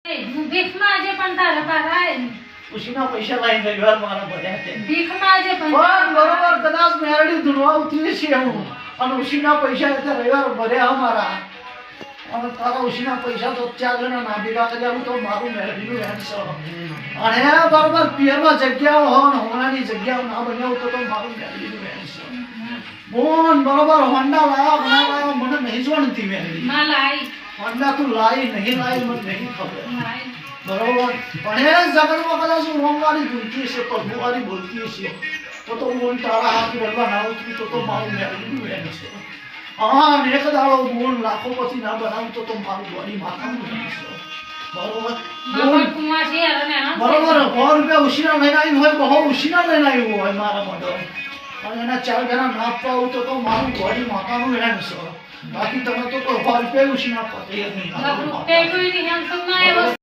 હું ભીખમાં આજે પણ તારા પાસે આય ઉશીના પૈસા લાઈન રવિવાર મારા ભર્યા છે ભીખમાં આજે પણ બરોબર કદાચ મેરડી ધૂણવા ઉતરી છે હું અને ઉશીના પૈસા એટલે રવિવાર ભર્યા અમારા અને તારા ઉશીના પૈસા તો 4 જણા ના ભેગા કર્યા તો મારું મેરડીનું હેન્ડ અને બરોબર પિયરમાં જગ્યાઓ હોય ને હોનાની જગ્યાઓ ના બન્યા તો મારું મેરડીનું હેન્ડ બોન બરોબર હોન્ડા લાયા મને નહીં જોણતી મેરડી માં લાઈ હોન્ડા તું લાઈ નહીં લાઈ મને નહીં ખબર લાઈ બરોબર પણ એ જગતમાં કદાચ રોંગવાળી બોલતી હશે પ્રભુવાળી બોલતી હશે તો બોલ તારા હાથ વળવા ના ઉતરી તો મારું મેળવીનું વેણ છે હા ને એક દાડો બોલ લાખો પછી ના બનાવું તો મારું બોડી માથાનું વેણ છે બરોબર મારા કુવા છે અને બરોબર 100 રૂપિયા ઉશીના લઈને આવ્યું હોય બહુ ઉશીના લઈને આવ્યું હોય મારા મંડળ અને એના 4 જણા ના પાવું તો મારું બોડી માથાનું વેણ છે બાકી તમે તો કોઈ 100 રૂપિયા ઉશીના પતે નહીં રૂપિયા કોઈ નહીં હમ તો ના